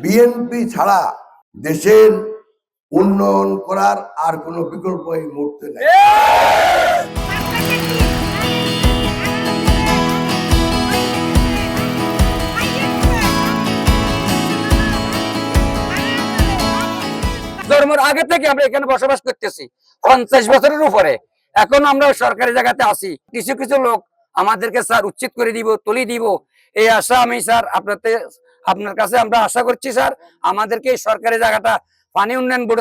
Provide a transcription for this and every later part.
BNP ছাড়া দেশের উন্নয়ন করার আর কোনো বিকল্প এই মুহূর্তে নেই। জন্মের আগে থেকে আমরা এখানে বসবাস করতেছি 50 বছরের উপরে। এখন আমরা সরকারি জায়গাতে আছি। কিছু কিছু লোক আমাদেরকে স্যার উচ্ছেদ করে দিব, তুলি দিব, এই আশা আমি স্যার আপনার কাছে আমরা আশা করছি স্যার, আমাদেরকে এই সরকারি জায়গাটা পানি উন্নয়ন বোর্ড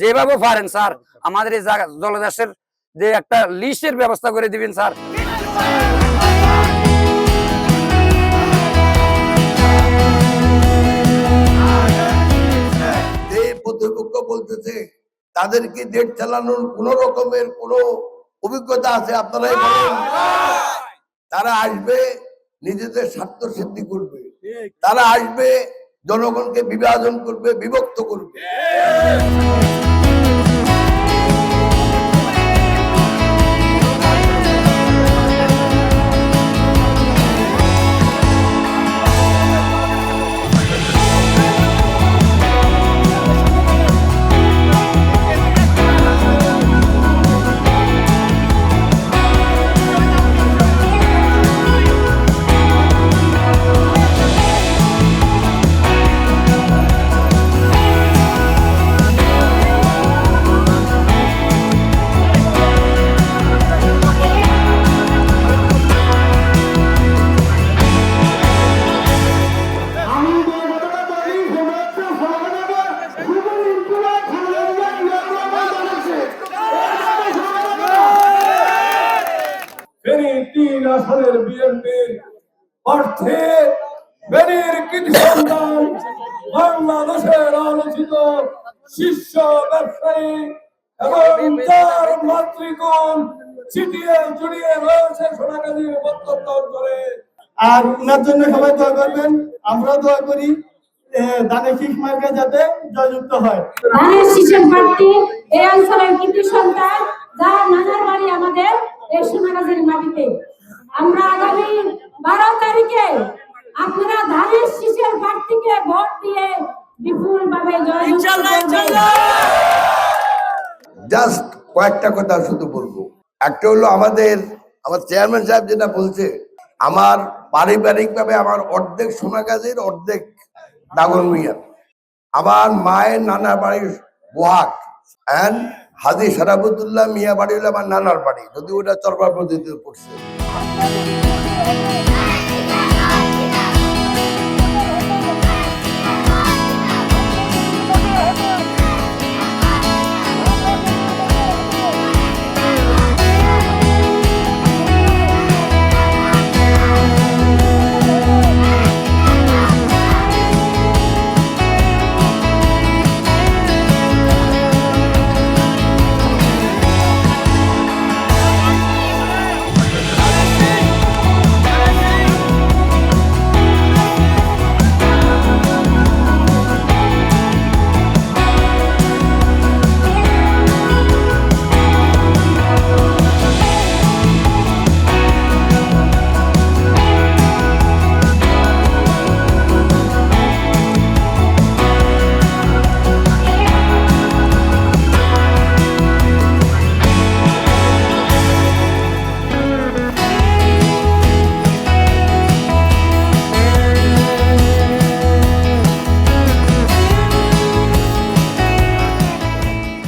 যেভাবে পারেন স্যার আমাদের এই জায়গা জলদাসের যে একটা লিস্টের ব্যবস্থা করে দিবেন স্যার। প্রতিপক্ষ বলতেছে তাদেরকে দেশ চালানোর কোন রকমের কোন অভিজ্ঞতা আছে আপনারাই বলেন। তারা আসবে নিজেদের স্বার্থ সিদ্ধি করবে, তারা আসবে জনগণকে বিভাজন করবে, বিভক্ত করবে। আসনের বিএনপির অর্থে বেনির কৃতি সন্তান বাংলাদেশের আলোচিত শীর্ষ ব্যবসায়ী এবং তার মাতৃগণ ছিটিয়ে জড়িয়ে রয়েছে সোনাগাজীর প্রত্যন্ত অঞ্চলে। আর উনার জন্য সবাই দোয়া করবেন, আমরা দোয়া করি ধানের শীষ মার্কা যাতে জয়যুক্ত হয়। ধানের শীষের প্রার্থী এই অঞ্চলের কৃতি সন্তান, যার নানার বাড়ি আমাদের এই সোনাগাজীর মাটিতে। আমরা আগামী 12 তারিখে আপনারা ধানের শীষের প্রার্থীকে ভোট দিয়ে বিপুলভাবে জয়যুক্ত করবেন। জাস্ট কয়েকটা কথা শুধু বলবো। একটা হলো আমার চেয়ারম্যান সাহেব যেটা বলছে, আমার পারিবারিক ভাবে আমার অর্ধেক সোনাগাজীর, অর্ধেক দাগনভূঞা। আমার মায়ের নানার বাড়ির বোহাগ এন্ড হাজী শরাফতুল্লাহ মিয়া বাড়ি হলো আমার নানার বাড়ি, যদি ওটা চরপার পদ্ধতিতে পড়ছে।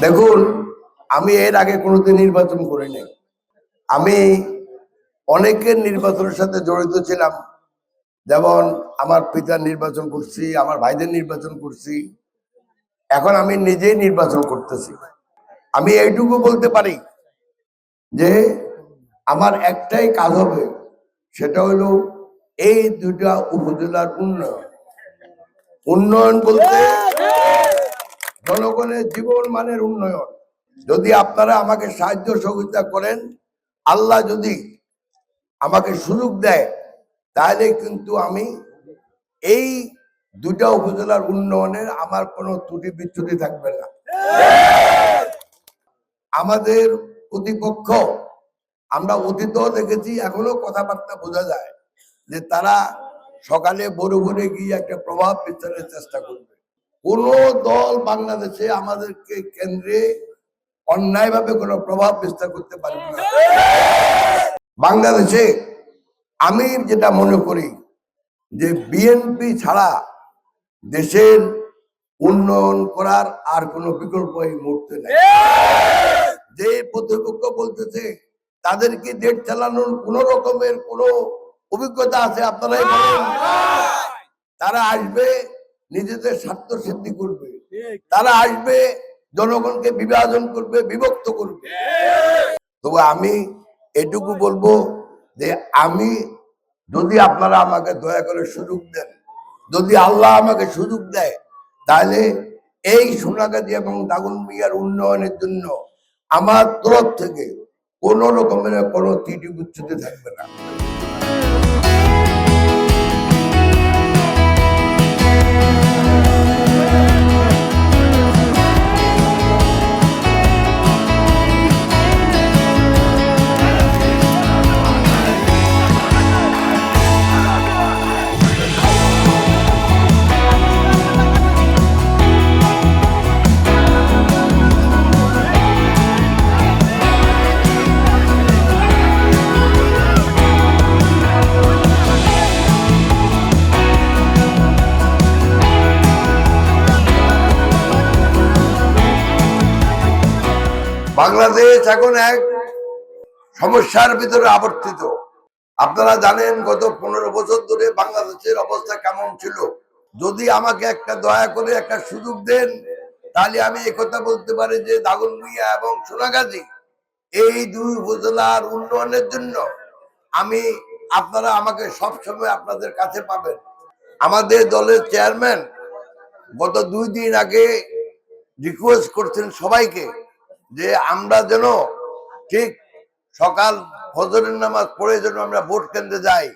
দেখুন, আমি এর আগে কোনোদিন নির্বাচন করি নাই। আমি অনেকের নির্বাচনের সাথে জড়িত ছিলাম, যেমন আমার পিতার নির্বাচন করছি, আমার ভাইদের নির্বাচন করছি, এখন আমি নিজেই নির্বাচন করতেছি। আমি এইটুকু বলতে পারি যে আমার একটাই কাজ হবে, সেটা হলো এই দুটা উপজেলার উন্নয়ন। উন্নয়ন বলতে জনগণের জীবন মানের উন্নয়ন। যদি আপনারা আমাকে সাহায্য সহযোগিতা করেন, আল্লাহ যদি আমাকে সুযোগ দেয়, তাহলে কিন্তু আমি এই দুটা উপজেলার উন্নয়নের আমার কোনো ত্রুটি বিচ্যুতি থাকবে না। আমাদের প্রতিপক্ষ আমরা অতীতও দেখেছি, এখনো কথাবার্তা বোঝা যায় যে তারা সকালে ভোরে ভোরে গিয়ে একটা প্রভাব বিস্তারের চেষ্টা করবে। কোন দল বাংলাদেশে আমাদেরকে কেন্দ্রে অন্যায়ভাবে কোনো প্রভাব বিস্তার করতে পারবে না। বাংলাদেশে আমি যেটা মনে করি যে বিএনপি ছাড়া দেশের উন্নয়ন করার আর কোনো বিকল্প এই মুহূর্তে নেই। যে প্রতিপক্ষ বলতেছে তাদেরকে দেশ চালানোর কোন রকমের কোনো অভিজ্ঞতা আছে আপনারাই বলেন। তারা আসবে নিজেদের স্বার্থ সিদ্ধি করবে, তারা আসবে জনগণকে বিভাজন করবে, বিভক্ত করবে। তবে আমি এটুকু বলবো যে আমি যদি আপনারা আমাকে দয়া করে সুযোগ দেন, যদি আল্লাহ আমাকে সুযোগ দেয়, তাহলে এই সোনাগাজী এবং দাগনভূঞার উন্নয়নের জন্য আমার তরফ থেকে কোন রকমের কোনো ত্রুটি বিচ্যুতি থাকবে না। বাংলাদেশ এখন এক সমস্যার ভিতরে আবর্তিত। আপনারা জানেন গত 15 বছর ধরে বাংলাদেশের অবস্থা কেমন ছিল। যদি আমাকে একটা দয়া করে একটা সুযোগ দেন, তাহলে আমি একথা বলতে পারি যে দাগনভূঞা এবং সোনাগাজী এই দুই উপজেলার উন্নয়নের জন্য আপনারা আমাকে সবসময় আপনাদের কাছে পাবেন। আমাদের দলের চেয়ারম্যান গত 2 দিন আগে রিকোয়েস্ট করছেন সবাইকে যে আমরা যেন ঠিক সকাল ফজরের নামাজ পড়ে যেন আমরা ভোট কেন্দ্রে যাই,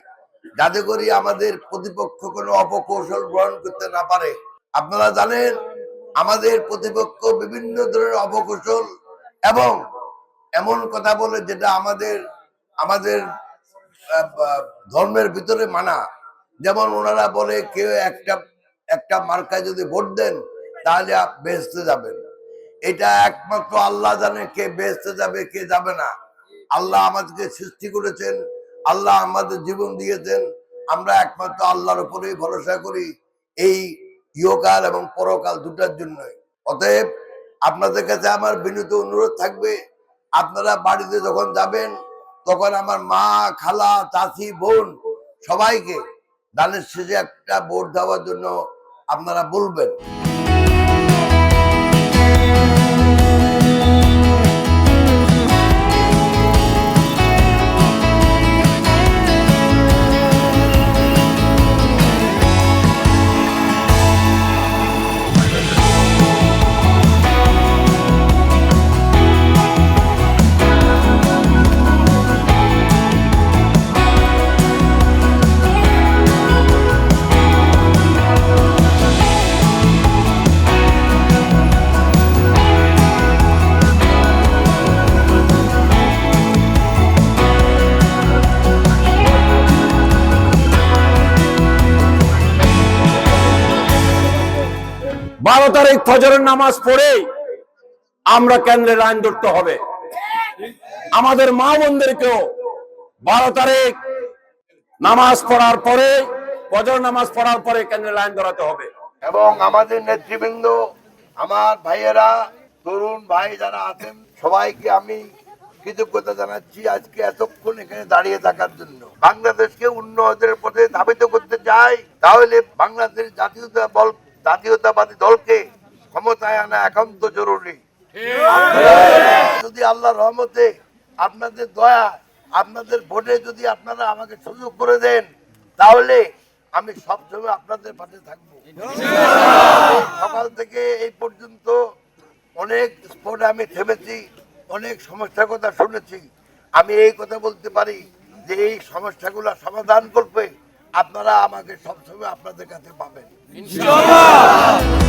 যাতে করে আমাদের প্রতিপক্ষ কোনো অপকৌশল গ্রহণ করতে না পারে। আপনারা জানেন আমাদের প্রতিপক্ষ বিভিন্ন ধরনের অপকৌশল এবং এমন কথা বলে যেটা আমাদের ধর্মের ভিতরে মানা। যেমন ওনারা বলে কেউ একটা মার্কায় যদি ভোট দেন তাহলে বেহেশতে যাবেন। এটা একমাত্র আল্লাহ জানে কে বেহেশতে যাবে কে যাবে না। আল্লাহ আমাদেরকে সৃষ্টি করেছেন, আল্লাহ আমাদের জীবন দিয়েছেন, আমরা একমাত্র আল্লাহর উপরেই ভরসা করি এই ইহকাল এবং পরকাল দুটার জন্যই। অতএব আপনাদের কাছে আমার বিনীত অনুরোধ থাকবে, আপনারা বাড়িতে যখন যাবেন তখন আমার মা, খালা, চাচি, বোন সবাইকে দানের শেষে একটা ভোট দেওয়ার জন্য আপনারা বলবেন। তারিখ ফজরের নামাজ পড়ে আমরা কেন্দ্রে লাইন ধরতে হবে। আমাদের মা বোনদেরকেও 12 তারিখ নামাজ পড়ার পরে, ফজর নামাজ পড়ার পরে কেন্দ্রে লাইন ধরাতে হবে। এবং আমাদের নেতৃবৃন্দ, আমার ভাইয়েরা, তরুণ ভাই যারা আছেন সবাইকে আমি কৃতজ্ঞতা জানাচ্ছি আজকে এতক্ষণ এখানে দাঁড়িয়ে থাকার জন্য। বাংলাদেশকে উন্নয়নের পথে ধাবিত করতে চাই, তাহলে বাংলাদেশ জাতীয়তাবাদী দলকে ক্ষমতায় আনা একান্ত জরুরি। যদি আল্লাহর রহমতে, আপনাদের দয়া, আপনাদের ভোটে যদি আপনারা আমাকে সুযোগ করে দেন, তাহলে আমি সবসময় আপনাদের পাশে থাকবো। সকাল থেকে এই পর্যন্ত অনেক স্পটে আমি থেমেছি, অনেক সমস্যার কথা শুনেছি। আমি এই কথা বলতে পারি যে এই সমস্যাগুলো সমাধান করবে আপনারা আমাকে সবসময় আপনাদের কাছে পাবেন ইনশাআল্লাহ।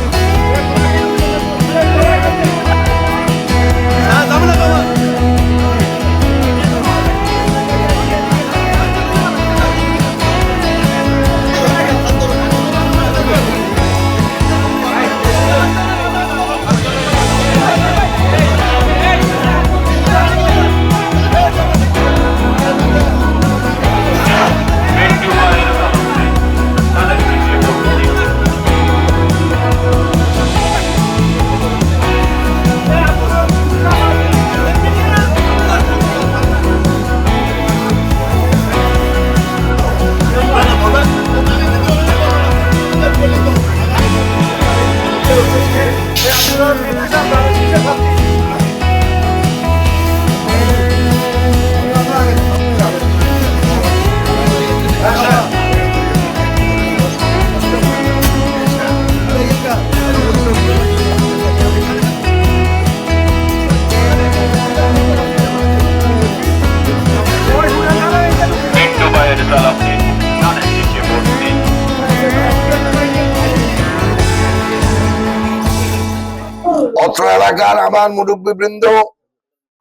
অত্র এলাকার আমার মুরব্বীবৃন্দ,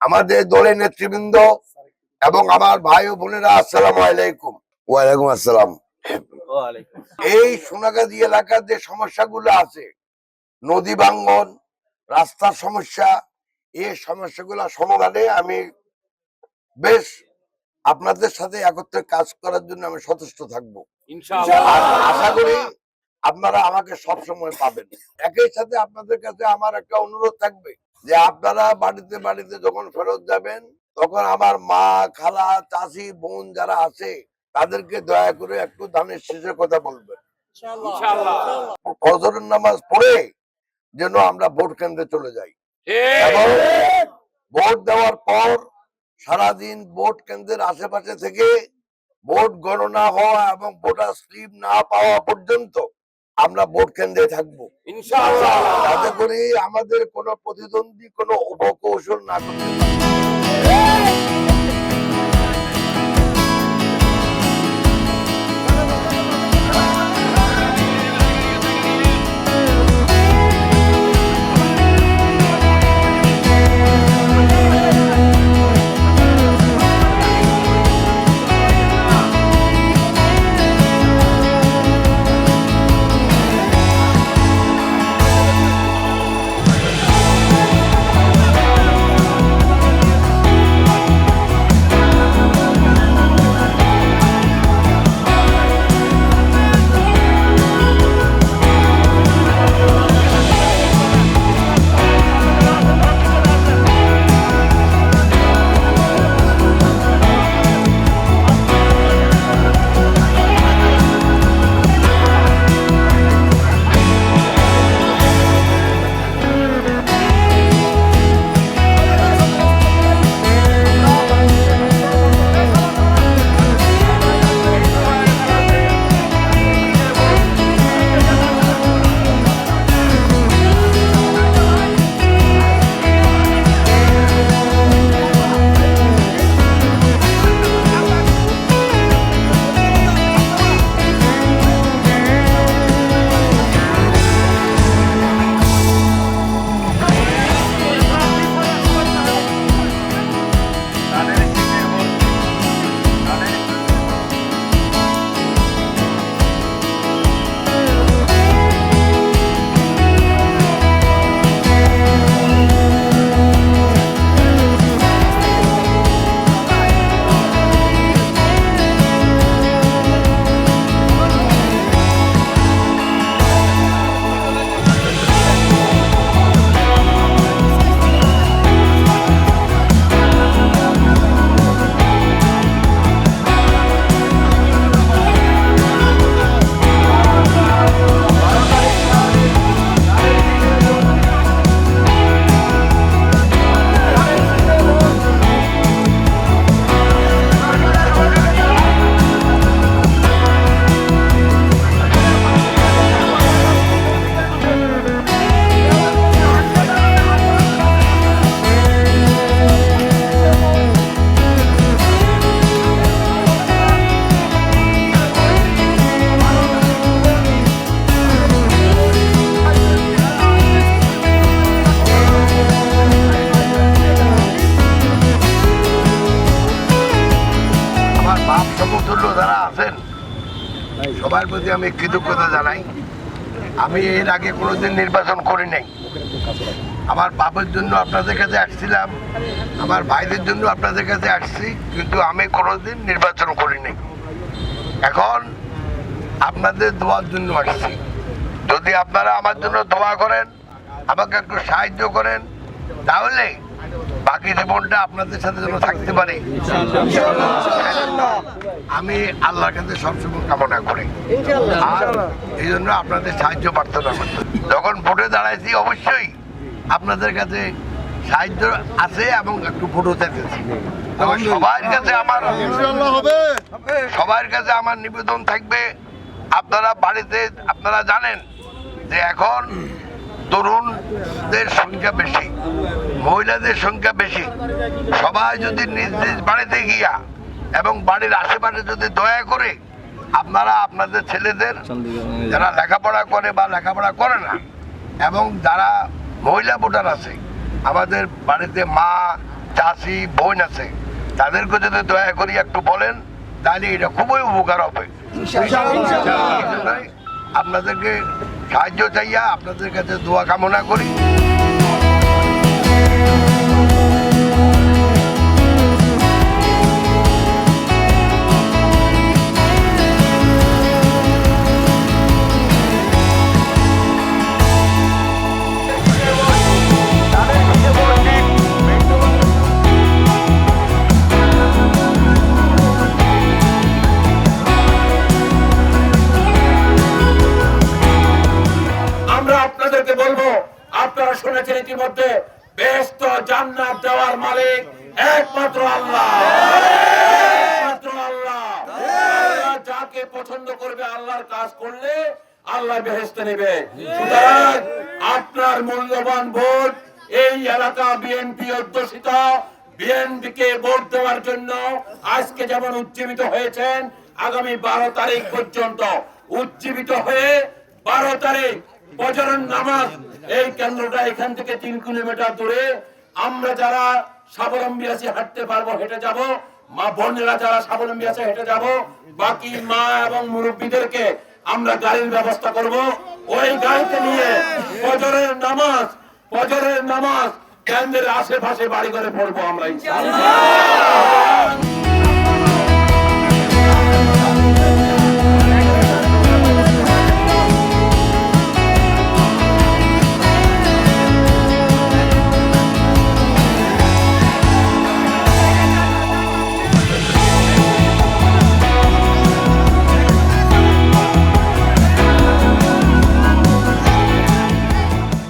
আমাদের দলের নেতৃবৃন্দ এবং আমার ভাই ও বোনেরা, আসসালামু আলাইকুম। ওয়ালাইকুম আসসালাম। এই সোনাগাজী এলাকার যে সমস্যাগুলো আছে, নদী ভাঙ্গন, রাস্তার সমস্যা, এই সমস্যাগুলো সমাধানে আমি বেশ আপনাদের সাথে একত্রে কাজ করার জন্য আমি সচেষ্ট থাকবো। আর আশা করি আপনারা আমাকে সব সময় পাবেন। একই সাথে আপনাদের কাছে আমার একটা অনুরোধ থাকবে যে আপনারা বাড়িতে বাড়িতে যখন ফেরত যাবেন, তখন আমার মা, খালা, চাচি, বোন যারা আছে তাদেরকে দয়া করে একটু ধানের শেষের কথা বলবেন। ফজরের নামাজ পড়ে যেন আমরা ভোট কেন্দ্রে চলে যাই এবং ভোট দেওয়ার পর সারাদিন ভোট কেন্দ্রের আশেপাশে থেকে ভোট গণনা হওয়া এবং ভোটার স্লিপ না পাওয়া পর্যন্ত আমরা ভোট কেন্দ্রে থাকবো, যাতে করে আমাদের কোনো প্রতিদ্বন্দ্বী কোনো উপকৌশল না করতে পারে। সবার প্রতি আমি কৃতজ্ঞতা জানাই। আমি এর আগে কোনোদিন নির্বাচন করি নাই। আমার বাবার জন্য আপনাদের কাছে আসছিলাম, আমার ভাইদের জন্য আপনাদের কাছে আসছি, কিন্তু আমি কোনোদিন নির্বাচন করি নাই। এখন আপনাদের দোয়ার জন্য আসছি। যদি আপনারা আমার জন্য দোয়া করেন, আমাকে একটু সাহায্য করেন, তাহলে বাকি জীবনটা আপনাদের সাথে যেন থাকতে পারে, আমি আল্লাহর কাছে সবসময় কামনা করি। আর এই জন্য আপনাদের সাহায্য প্রার্থনা করি। যখন ভোটে দাঁড়াইছি অবশ্যই আপনাদের কাছে সাহায্য আছে এবং একটু ভোটও চাইতেছি। সবার কাছে আমার নিবেদন থাকবে, আপনারা বাড়িতে আপনারা জানেন যে এখন তরুণদের সংখ্যা বেশি, মহিলাদের সংখ্যা বেশি। সবাই যদি নিজ নিজ বাড়িতে গিয়া এবং বাড়ির আশেপাশে যদি দয়া করে আপনারা আপনাদের ছেলেদের যারা লেখাপড়া করে বা লেখাপড়া করে না এবং যারা মহিলা ভোটার আছে, আমাদের বাড়িতে মা চাচি বোন আছে, তাদেরকে যদি দয়া করি একটু বলেন তাহলে এটা খুবই উপকার হবে। আপনাদেরকে সাহায্য চাইয়া আপনাদের কাছে দোয়া কামনা করি। আমরা আপনাদেরকে বলবো, আপনারা শুনেছেন ইতিমধ্যে, বেহেশত জান্নাত দেওয়ার মালিক একমাত্র আল্লাহ, একমাত্র আল্লাহ। আল্লাহ যাকে পছন্দ করবে, আল্লাহর কাজ করলে আল্লাহ বেহেশত নেবে। সুতরাং আপনার মূল্যবান ভোট এই এলাকা বিএনপি অধ্যুষিত, বিএনপিকে ভোট দেওয়ার জন্য আজকে যেমন উজ্জীবিত হয়েছেন, আগামী 12 তারিখ পর্যন্ত উজ্জীবিত হয়ে 12 তারিখ ফজরের নামাজ এই কেন্দ্রটা এখান থেকে 3 কিলোমিটার দূরে, আমরা যারা স্বাবলম্বী আছি হাঁটতে পারবো, হেঁটে যাব, মা বোনেরা যারা স্বাবলম্বী আছে হেঁটে যাব, বাকি মা এবং মুরব্বীদেরকে আমরা গাড়ির ব্যবস্থা করব। ওই গাড়িতে নিয়ে ফজরের নামাজ কেন্দ্রের আশেপাশে বাড়ি করে পড়বো আমরা ইনশাআল্লাহ।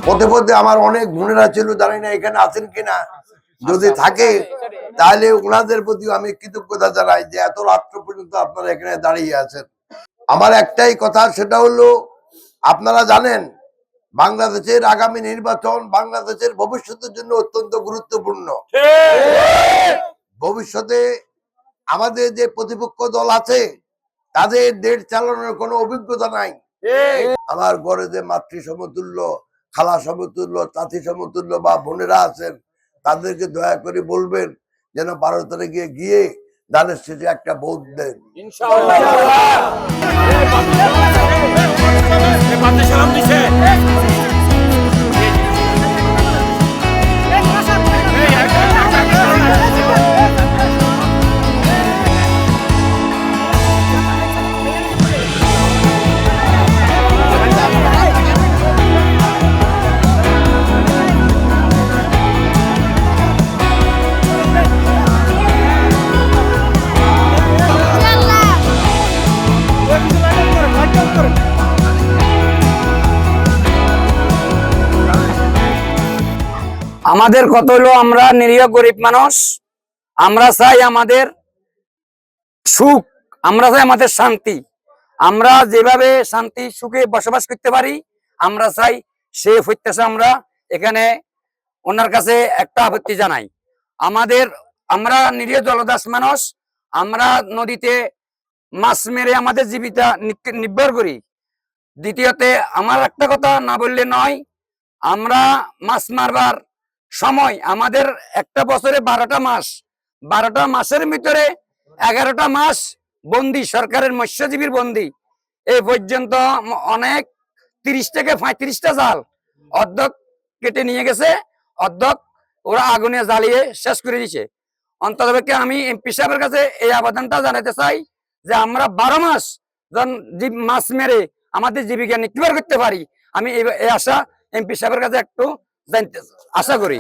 পথে পথে আমার অনেক বোনেরা ছিল, জানি না এখানে আছেন কিনা, যদি থাকে তাহলে ওনাদের প্রতি আমি কৃতজ্ঞতা জানাই যে এত রাত্র পর্যন্ত আপনারা এখানে দাঁড়িয়ে আছেন। আমার একটাই কথা, সেটা হলো আপনারা জানেন বাংলাদেশের আগামী নির্বাচন বাংলাদেশের ভবিষ্যতের জন্য অত্যন্ত গুরুত্বপূর্ণ। ভবিষ্যতে আমাদের যে প্রতিপক্ষ দল আছে তাদের দেশ চালানোর কোনো অভিজ্ঞতা নাই। আমার ঘরে যে মাতৃ সমতুল্য, খালা সমতুল্য, চাচি সমতুল্য বা বোনেরা আছেন, তাদেরকে দয়া করে বলবেন যেন 12 তারিখে গিয়ে দানের শেষে একটা ভোট দেন। আমাদের কত হলো, আমরা নিরীহ গরিব মানুষ, আমরা চাই আমাদের সুখ, আমরা চাই আমাদের শান্তি, আমরা যেভাবে শান্তি সুখে বসবাস করতে পারি আমরা চাই, সে প্রত্যাশা আমরা এখানে ওনার কাছে একটা আপত্তি জানাই। আমরা নিরীহ জলদাস মানুষ, আমরা নদীতে মাছ মেরে আমাদের জীবিকা নির্ভর করি। দ্বিতীয়তে আমার একটা কথা না বললে নয়, আমরা মাছ মারবার সময় আমাদের একটা বছরে 12টা মাস, 12টা মাসের ভিতরে 11টা মাস বন্দি, সরকারের মৎস্যজীবীর বন্দি। এই পর্যন্ত অনেক 30 থেকে 35টা জাল অর্ধেক কেটে নিয়ে গেছে, অর্ধেক ওরা আগুনে জ্বালিয়ে শেষ করে দিয়েছে। অন্ততপক্ষে আমি এমপি সাহেবের কাছে এই আবেদনটা জানাতে চাই যে আমরা 12 মাস মাছ মেরে আমাদের জীবিকা নির্বাহ করতে পারি। আমি এই আশা এমপি সাহেবের কাছে একটু জানতে আশা করি।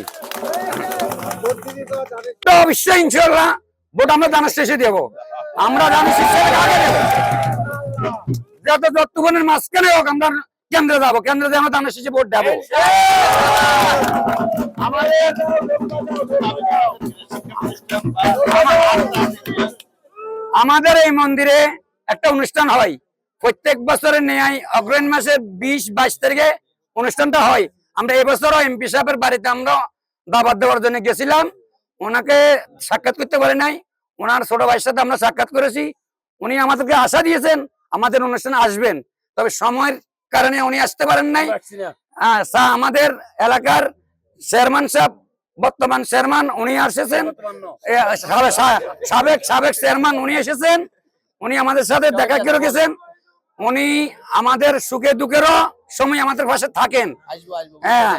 তো অবশ্যই ইনশাআল্লাহ ভোট আমরা দানের শেষে দেব, আমরা দানের শেষে আগে দেব, যত যতক্ষণের মাঝখানে হোক আমরা কেন্দ্রে যাবো, কেন্দ্রে আমরা দানের শেষে ভোট দেবো। আমাদের এই মন্দিরে একটা অনুষ্ঠান হয় প্রত্যেক বছরের ন্যায়, অগ্রহায়ণ মাসের 20-22 তারিখে অনুষ্ঠানটা হয়। আমরা এবছরও এমপি সাহেবের বাড়িতে আমরা দাওয়াত দেওয়ার জন্য গেছিলাম, ওনাকে সাক্ষাৎ করতে পারি নাই, ওনার ছোট ভাইয়ের সাথে আমরা সাক্ষাৎ করেছি। উনি আমাদেরকে আশা দিয়েছেন আমাদের অনুষ্ঠানে আসবেন, তবে সময়ের কারণে উনি আসতে পারেন নাই। আমাদের এলাকার চেয়ারম্যান সাহেব, বর্তমান চেয়ারম্যান উনি এসেছেন, সাবেক চেয়ারম্যান উনি এসেছেন, উনি আমাদের সাথে দেখা করে গেছেন। উনি আমাদের সুখে দুঃখেরও সময় আমাদের পাশে থাকেন। হ্যাঁ,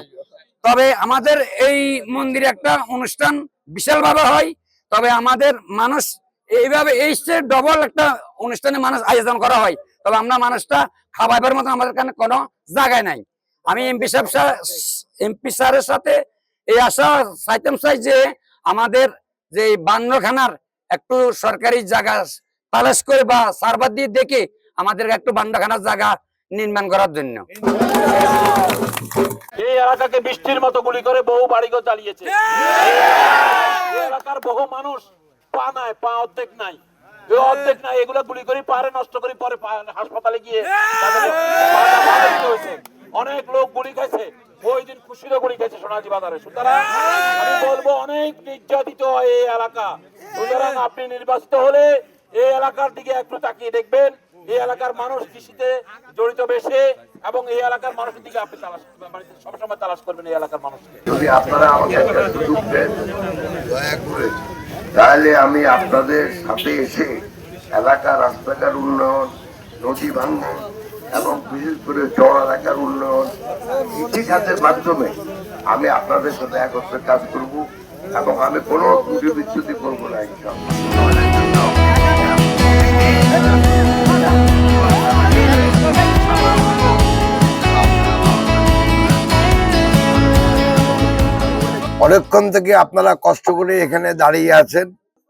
তবে আমাদের এই মন্দিরে একটা অনুষ্ঠান বিশাল ভাবে হয়, তবে আমাদের মানুষ এইভাবে এই ডবল একটা অনুষ্ঠানে মানুষ আয়োজন করা হয়, তবে আমরা মানুষটা খাওয়াইবার মতো আমাদের কাছে কোনো জায়গায় নাই। আমি এমপি স্যারের সাথে এই আশা চাইতাম চাই যে আমাদের যে বান্নখানার একটু সরকারি জায়গা তালাশ করে বা সার্ভার দিয়ে দেখে আমাদের একটু বান্নখানার জায়গা নির্মাণ করার জন্য। এই এলাকাকে বৃষ্টির মতো গুলি করে বহু বাড়িঘর জ্বালিয়েছে। এই এলাকার বহু মানুষ পা নাই, পা অর্ধেক নাই, অর্ধেক নাই, এগুলো গুলি করে পারে নষ্ট করে পরে হাসপাতালে গিয়ে অনেক লোক গুলি খাইছে। ওই দিন খুশিরও গুলি খাইছে সোনাজি বাজারে। সুতরাং আমি বলবো অনেক নির্যাতিত হয় এই এলাকা। সুতরাং আপনি নির্বাচিত হলে এই এলাকার দিকে একটু তাকিয়ে দেখবেন। এই এলাকার মানুষ কৃষিতে জড়িত বেশি এবং এই এলাকার মানুষের দিকে আপনি সবসময় তালাশ করবেন এই এলাকার মানুষকে। যদি আপনারা আমাকে একটা সুযোগ দেন দয়া করে, তাহলে আমি আপনাদের সাথে এসে এলাকার রাস্তাঘাট উন্নয়ন, নদী ভাঙ্গন এবং বিশেষ করে চর এলাকার উন্নয়ন, কৃষিখাতের মাধ্যমে আমি আপনাদের সাথে একত্রে কাজ করব এবং আমি কোনো ত্রুটি বিচ্যুতি করবো না অনেকক্ষণ থেকে আপনারা কষ্ট করে এখানে দাঁড়িয়ে আছেন,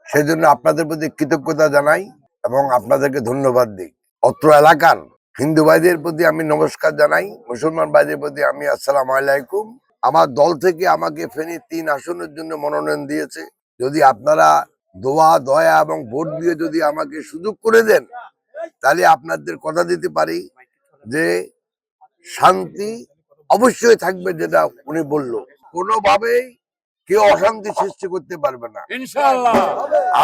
সেজন্য আপনাদের প্রতি কৃতজ্ঞতা জানাই এবং আপনাদেরকে ধন্যবাদ দিই। অত্র এলাকার হিন্দু ভাইদের প্রতি আমি নমস্কার জানাই, মুসলমান ভাইদের প্রতি আমি আসসালামু আলাইকুম। আমার দল থেকে আমাকে ফেনী 3 আসনের জন্য মনোনয়ন দিয়েছে। যদি আপনারা দোয়া দয়া এবং ভোট দিয়ে যদি আমাকে সুযোগ করে দেন, তাহলে আপনাদের কথা দিতে পারি যে শান্তি অবশ্যই থাকবে, যেটা উনি বললো, কোনোভাবেই কেউ অশান্তি সৃষ্টি করতে পারবে না ইনশাআল্লাহ।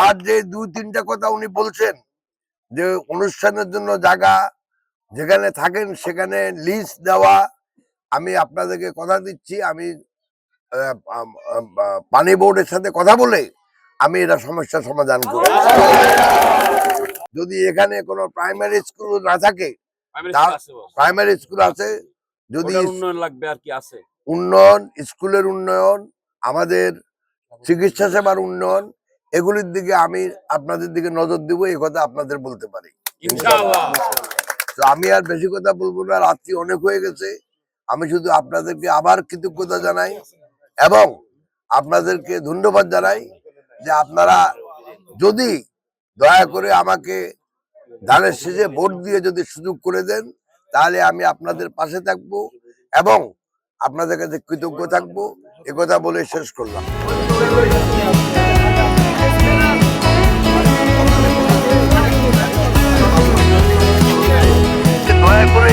আর যে 2-3টা কথা উনি বলছেন যে অনুষ্ঠানের জন্য জায়গা যেখানে থাকেন সেখানে লিস্ট দেওয়া, আমি আপনাদেরকে কথা দিচ্ছি, আমি পানি বোর্ডের সাথে কথা বলে আমি এটা সমস্যার সমাধান করব। যদি এখানে কোনো প্রাইমারি স্কুল না থাকে, প্রাইমারি স্কুল আছে, যদি উন্নয়ন লাগবে আর কি আছে, উন্নয়ন, স্কুলের উন্নয়ন, আমাদের চিকিৎসা সেবার উন্নয়ন, এগুলির দিকে আমি আপনাদের দিকে নজর দিব, এই কথা আপনাদের বলতে পারি ইনশাআল্লাহ। তো আমি আর বেশি কথা বলবো না, রাত্রি অনেক হয়ে গেছে। আমি শুধু আপনাদেরকে আবার কৃতজ্ঞতা জানাই এবং আপনাদেরকে ধন্যবাদ জানাই যে আপনারা যদি দয়া করে আমাকে ধানের শেষে ভোট দিয়ে যদি সুযোগ করে দেন, তাহলে আমি আপনাদের পাশে থাকবো এবং আপনাদের কাছে কৃতজ্ঞ থাকবো। একথা বলে শেষ করলাম। দয়া করে